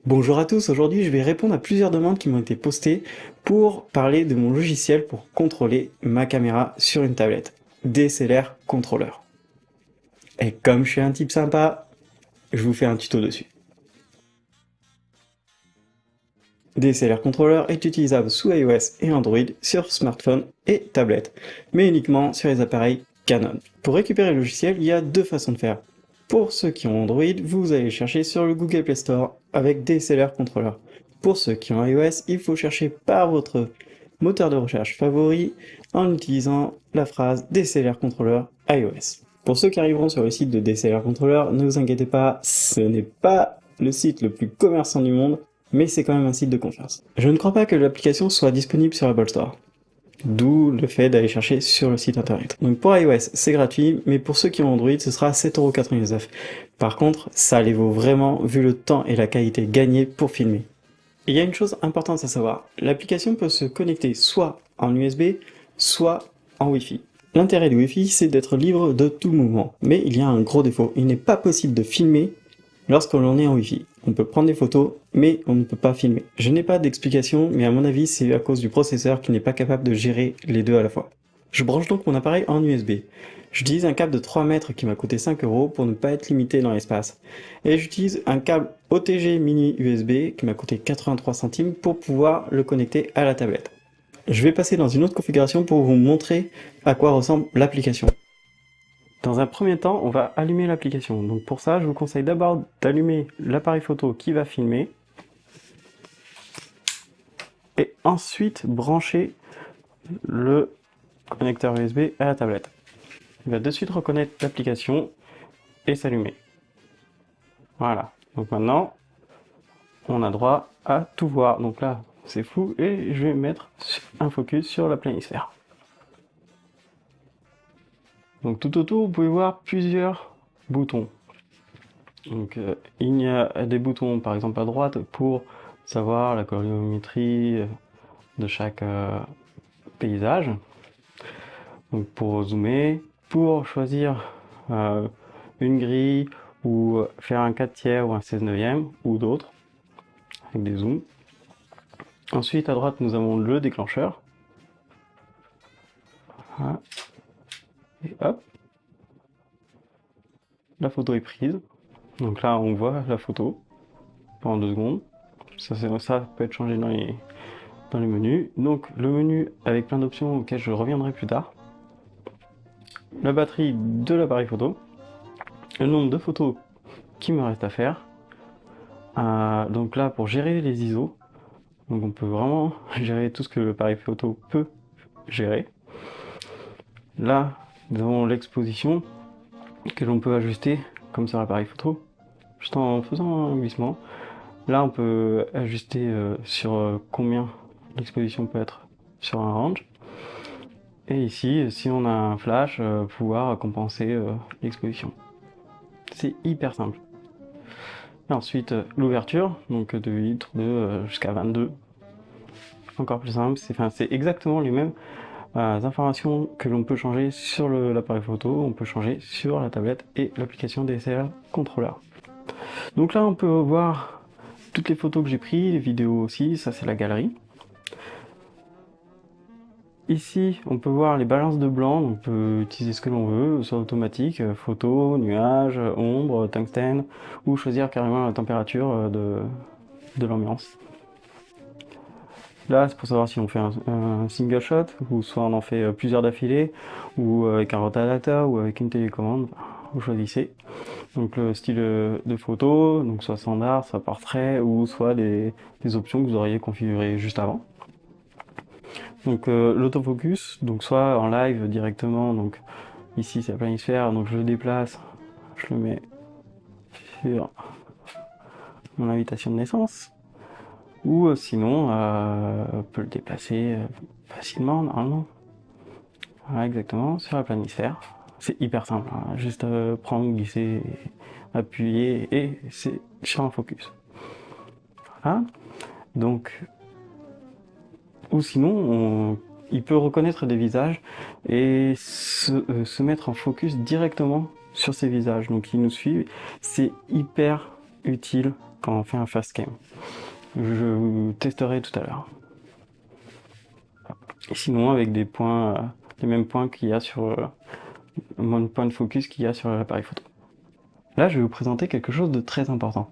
Bonjour à tous, aujourd'hui je vais répondre à plusieurs demandes qui m'ont été postées pour parler de mon logiciel pour contrôler ma caméra sur une tablette, DSLR Controller. Et comme je suis un type sympa, je vous fais un tuto dessus. DSLR Controller est utilisable sous iOS et Android sur smartphone et tablette, mais uniquement sur les appareils Canon. Pour récupérer le logiciel, il y a deux façons de faire. Pour ceux qui ont Android, vous allez chercher sur le Google Play Store avec DSLR Controller. Pour ceux qui ont iOS, il faut chercher par votre moteur de recherche favori en utilisant la phrase DSLR Controller iOS. Pour ceux qui arriveront sur le site de DSLR Controller, ne vous inquiétez pas, ce n'est pas le site le plus commerçant du monde, mais c'est quand même un site de confiance. Je ne crois pas que l'application soit disponible sur Apple Store. D'où le fait d'aller chercher sur le site internet. Donc pour iOS, c'est gratuit, mais pour ceux qui ont Android, ce sera 7,99 €. Par contre, ça les vaut vraiment vu le temps et la qualité gagnée pour filmer. Et il y a une chose importante à savoir, l'application peut se connecter soit en USB, soit en Wi-Fi. L'intérêt du Wi-Fi, c'est d'être libre de tout mouvement, mais il y a un gros défaut, il n'est pas possible de filmer lorsque l'on est en Wi-Fi. On peut prendre des photos, mais on ne peut pas filmer. Je n'ai pas d'explication, mais à mon avis, c'est à cause du processeur qui n'est pas capable de gérer les deux à la fois. Je branche donc mon appareil en USB. J'utilise un câble de 3 mètres qui m'a coûté 5 € pour ne pas être limité dans l'espace. Et j'utilise un câble OTG mini USB qui m'a coûté 83 centimes pour pouvoir le connecter à la tablette. Je vais passer dans une autre configuration pour vous montrer à quoi ressemble l'application. Dans un premier temps, on va allumer l'application. Donc pour ça, je vous conseille d'abord d'allumer l'appareil photo qui va filmer et ensuite brancher le connecteur USB à la tablette. Il va de suite reconnaître l'application et s'allumer. Voilà. Donc maintenant, on a droit à tout voir. Donc là, c'est flou et je vais mettre un focus sur la planisphère. Donc tout autour, vous pouvez voir plusieurs boutons. Donc il y a des boutons par exemple à droite pour savoir la colorimétrie de chaque paysage. Donc pour zoomer, pour choisir une grille ou faire un 4/3 ou un 16/9 ou d'autres avec des zooms. Ensuite à droite nous avons le déclencheur. Voilà. Et hop, la photo est prise. Donc là on voit la photo pendant 2 secondes. Ça peut être changé dans les menus. Donc le menu avec plein d'options auxquelles je reviendrai plus tard. La batterie de l'appareil photo. Le nombre de photos qu'il me reste à faire. Donc là pour gérer les ISO. Donc on peut vraiment gérer tout ce que l'appareil photo peut gérer. Là nous avons l'exposition que l'on peut ajuster comme sur l'appareil photo. Juste en faisant un glissement. Là on peut ajuster sur combien l'exposition peut être sur un range. Et ici, si on a un flash, pouvoir compenser l'exposition. C'est hyper simple. Et ensuite l'ouverture, donc de 8 litres jusqu'à 22. Encore plus simple, c'est exactement les mêmes informations que l'on peut changer sur l'appareil photo, on peut changer sur la tablette et l'application DSLR Controller. Donc là on peut voir toutes les photos que j'ai prises, les vidéos aussi, ça c'est la galerie. Ici, on peut voir les balances de blanc, on peut utiliser ce que l'on veut, soit automatique, photo, nuages, ombre, tungstène, ou choisir carrément la température de l'ambiance. Là, c'est pour savoir si on fait un single shot, ou soit on en fait plusieurs d'affilée, ou avec un rotadata, ou avec une télécommande, vous choisissez. Donc le style de photo, donc soit standard, soit portrait, ou soit des options que vous auriez configurées juste avant. Donc l'autofocus, donc soit en live directement, donc ici c'est la planisphère, donc je le déplace, je le mets sur mon invitation de naissance, ou sinon on peut le déplacer facilement normalement. Voilà, exactement, sur la planisphère. C'est hyper simple, hein. Juste prendre, glisser, appuyer et c'est sur un focus. Voilà. Donc ou sinon, il peut reconnaître des visages et se mettre en focus directement sur ces visages. Donc il nous suit, c'est hyper utile quand on fait un fast cam. Je testerai tout à l'heure. Et sinon avec des points, les mêmes points qu'il y a sur le point de focus qu'il y a sur l'appareil photo. Là, je vais vous présenter quelque chose de très important,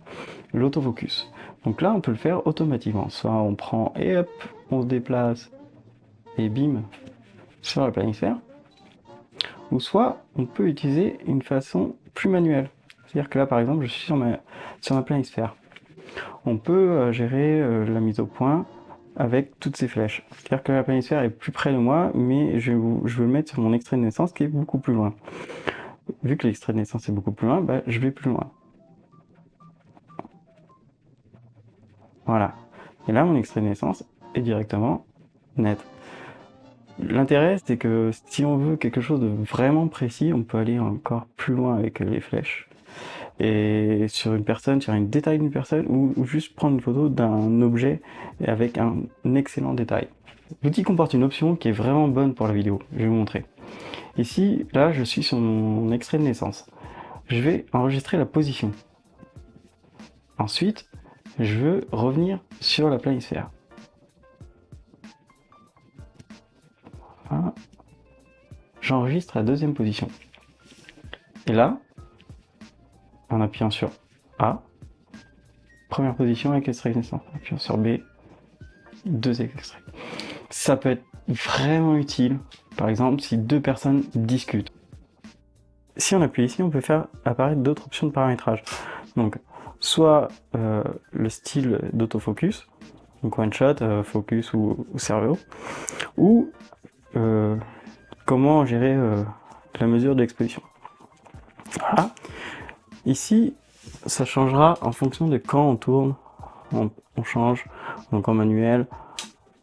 l'autofocus. Donc là, on peut le faire automatiquement. Soit on prend et hop, on se déplace et bim, sur la planisphère. Ou soit on peut utiliser une façon plus manuelle. C'est-à-dire que là, par exemple, je suis sur ma planisphère. On peut gérer la mise au point avec toutes ces flèches. C'est-à-dire que la planisphère est plus près de moi, mais je veux le mettre sur mon extrait de naissance qui est beaucoup plus loin. Vu que l'extrait de naissance est beaucoup plus loin, bah, je vais plus loin. Voilà. Et là, mon extrait de naissance est directement net. L'intérêt, c'est que si on veut quelque chose de vraiment précis, on peut aller encore plus loin avec les flèches. Et sur une personne, sur un détail d'une personne, ou juste prendre une photo d'un objet avec un excellent détail. L'outil comporte une option qui est vraiment bonne pour la vidéo, je vais vous montrer. Ici, là, je suis sur mon extrait de naissance. Je vais enregistrer la position. Ensuite, je veux revenir sur la planisphère. Voilà. J'enregistre la deuxième position. Et là, en appuyant sur A, première position avec extrait de naissance. En appuyant sur B, deuxième extrait. Ça peut être vraiment utile, par exemple, si deux personnes discutent. Si on appuie ici, on peut faire apparaître d'autres options de paramétrage. Donc, soit le style d'autofocus, donc one shot, focus ou servo, ou comment gérer la mesure d'exposition. Voilà. Ici, ça changera en fonction de quand on tourne, on change, donc en manuel,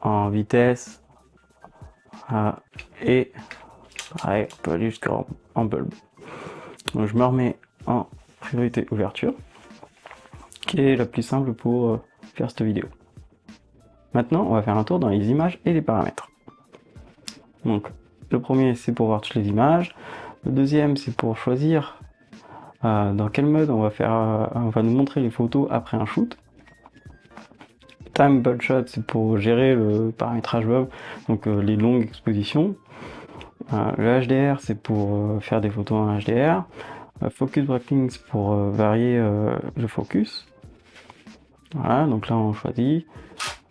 en vitesse, et pareil, on peut aller jusqu'en bulb. Donc je me remets en priorité ouverture, qui est la plus simple pour faire cette vidéo. Maintenant, on va faire un tour dans les images et les paramètres. Donc, le premier, c'est pour voir toutes les images. Le deuxième, c'est pour choisir dans quel mode on va nous montrer les photos après un shoot. Time Bulb Shot, c'est pour gérer le paramétrage web, donc les longues expositions. Le HDR, c'est pour faire des photos en HDR. Focus Breaking, c'est pour varier le focus. Voilà, donc là on choisit,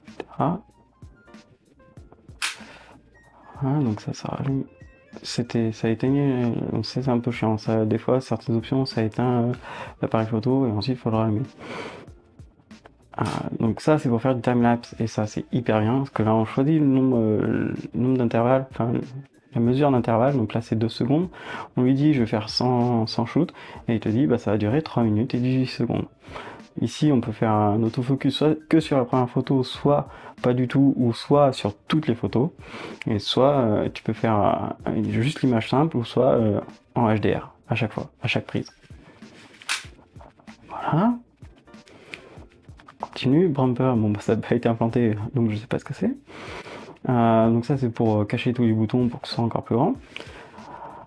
etc. Voilà, donc ça rallume. Ça a éteint, c'est un peu chiant. Ça, des fois, certaines options, ça éteint l'appareil photo et ensuite il faut le rallumer. Donc ça, c'est pour faire du time-lapse et ça, c'est hyper bien parce que là, on choisit le nombre d'intervalles, enfin la mesure d'intervalle. Donc là, c'est 2 secondes. On lui dit, je vais faire 100 shoots et il te dit, bah ça va durer 3 minutes et 18 secondes. Ici, on peut faire un autofocus soit que sur la première photo, soit pas du tout, ou soit sur toutes les photos. Et soit tu peux faire juste l'image simple, ou soit en HDR, à chaque fois, à chaque prise. Voilà. Continue, bumper, bon bah, ça n'a pas été implanté, donc je sais pas ce que c'est. Donc ça c'est pour cacher tous les boutons pour que ce soit encore plus grand.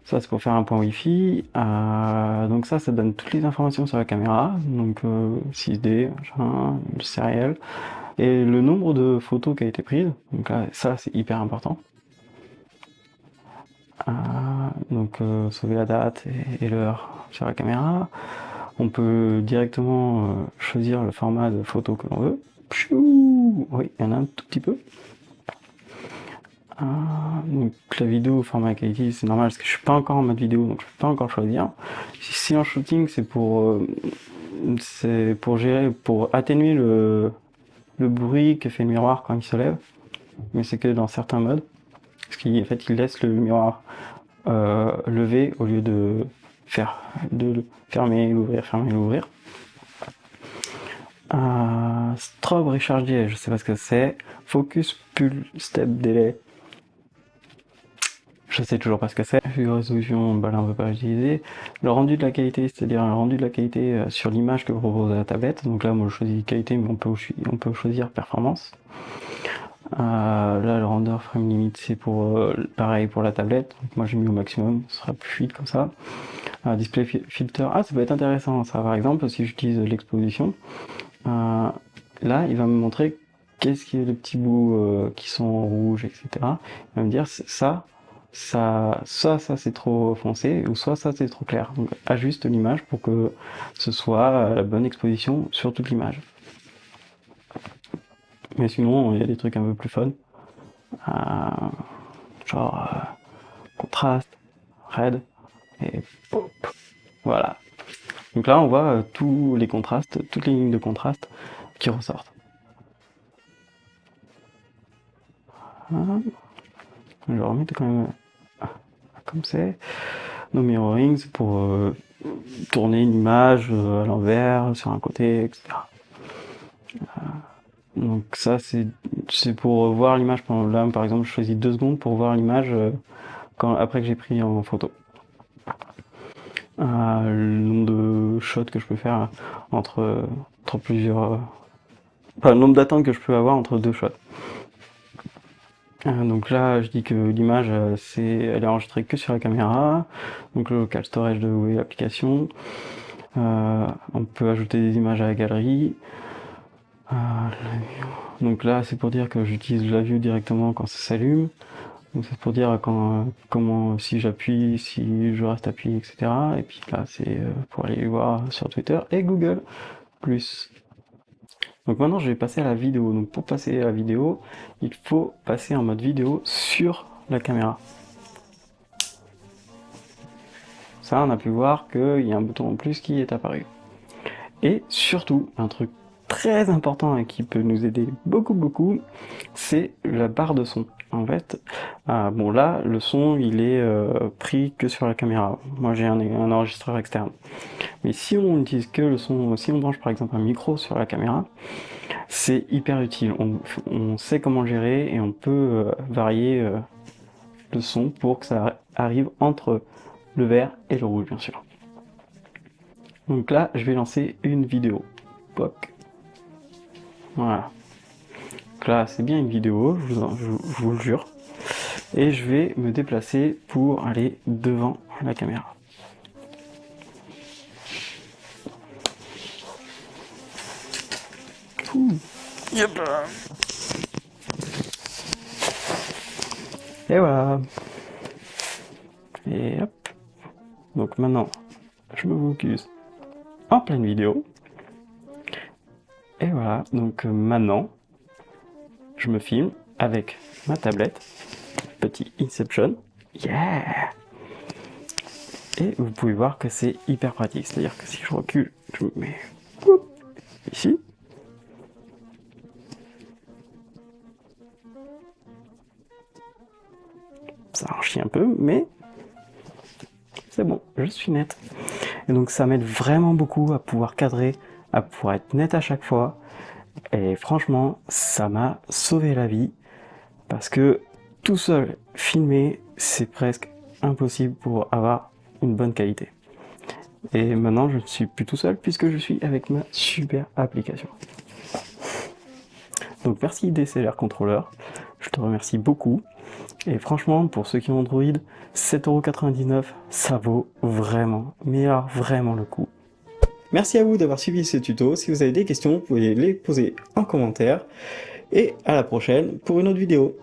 Ça c'est pour faire un point Wi-Fi. Donc ça donne toutes les informations sur la caméra, donc 6D, le sériel, et le nombre de photos qui a été prise. Donc là, ça c'est hyper important. Donc sauver la date et l'heure sur la caméra. On peut directement choisir le format de photo que l'on veut. Oui, il y en a un tout petit peu. Donc la vidéo au format qualité, c'est normal parce que je suis pas encore en mode vidéo, donc je peux pas encore choisir. Si en shooting, c'est pour gérer, pour atténuer le bruit que fait le miroir quand il se lève, mais c'est que dans certains modes, parce qu'en fait il laisse le miroir levé au lieu de fermer l'ouvrir. Strobe Recharge Delay, je sais pas ce que c'est. Focus Pull Step Delay, je sais toujours pas ce que c'est. Résolution, bah là on veut pas l'utiliser. Le rendu de la qualité, c'est-à-dire un rendu de la qualité sur l'image que propose la tablette. Donc là moi je choisis qualité, mais on peut choisir performance. Là le render frame limit, c'est pour pareil pour la tablette. Donc moi j'ai mis au maximum, ce sera plus fluide comme ça. Display filter, ça peut être intéressant ça, par exemple si j'utilise l'exposition. là, il va me montrer qu'est-ce qui est les petits bouts qui sont en rouge, etc. Il va me dire ça c'est trop foncé, ou soit ça c'est trop clair. Donc ajuste l'image pour que ce soit la bonne exposition sur toute l'image. Mais sinon, il y a des trucs un peu plus fun. Genre contraste, red, et pop. Voilà. Donc là, on voit tous les contrastes, toutes les lignes de contraste qui ressortent. Je vais remettre quand même comme c'est. Nos mirrorings pour tourner une image à l'envers, sur un côté, etc. Donc ça, c'est pour voir l'image. Là, par exemple, je choisis 2 secondes pour voir l'image après que j'ai pris en photo. Le nombre de shots que je peux faire entre plusieurs... Enfin, le nombre d'attentes que je peux avoir entre 2 shots. Donc là, je dis que l'image, elle est enregistrée que sur la caméra. Donc le local storage de l'application. On peut ajouter des images à la galerie. Donc là, c'est pour dire que j'utilise la view directement quand ça s'allume. Donc c'est pour dire comment, si j'appuie, si je reste appuyé, etc. Et puis là, c'est pour aller voir sur Twitter et Google+. Donc maintenant, je vais passer à la vidéo. Donc pour passer à la vidéo, il faut passer en mode vidéo sur la caméra. Ça, on a pu voir qu'il y a un bouton en plus qui est apparu. Et surtout, un truc très important et qui peut nous aider beaucoup, c'est la barre de son. En fait, bon là, le son, il est pris que sur la caméra. Moi, j'ai un enregistreur externe. Mais si on n'utilise que le son, si on branche par exemple un micro sur la caméra, c'est hyper utile. On sait comment le gérer et on peut varier le son pour que ça arrive entre le vert et le rouge, bien sûr. Donc là, je vais lancer une vidéo. Poc. Voilà. Donc là, c'est bien une vidéo, je vous le jure. Et je vais me déplacer pour aller devant la caméra. Yep. Et voilà. Et hop. Donc maintenant, je me focus en pleine vidéo. Et voilà, donc maintenant, je me filme avec ma tablette. Petit Inception. Yeah! Et vous pouvez voir que c'est hyper pratique. C'est-à-dire que si je recule, je me mets ici. Ça en chie un peu, mais c'est bon, je suis net. Et donc ça m'aide vraiment beaucoup à pouvoir cadrer, à pouvoir être net à chaque fois. Et franchement, ça m'a sauvé la vie. Parce que tout seul, filmer, c'est presque impossible pour avoir une bonne qualité. Et maintenant, je ne suis plus tout seul puisque je suis avec ma super application. Donc merci DSLR Controller, je te remercie beaucoup. Et franchement, pour ceux qui ont Android, 7,99€, ça vaut vraiment, mais alors vraiment le coup. Merci à vous d'avoir suivi ce tuto. Si vous avez des questions, vous pouvez les poser en commentaire. Et à la prochaine pour une autre vidéo.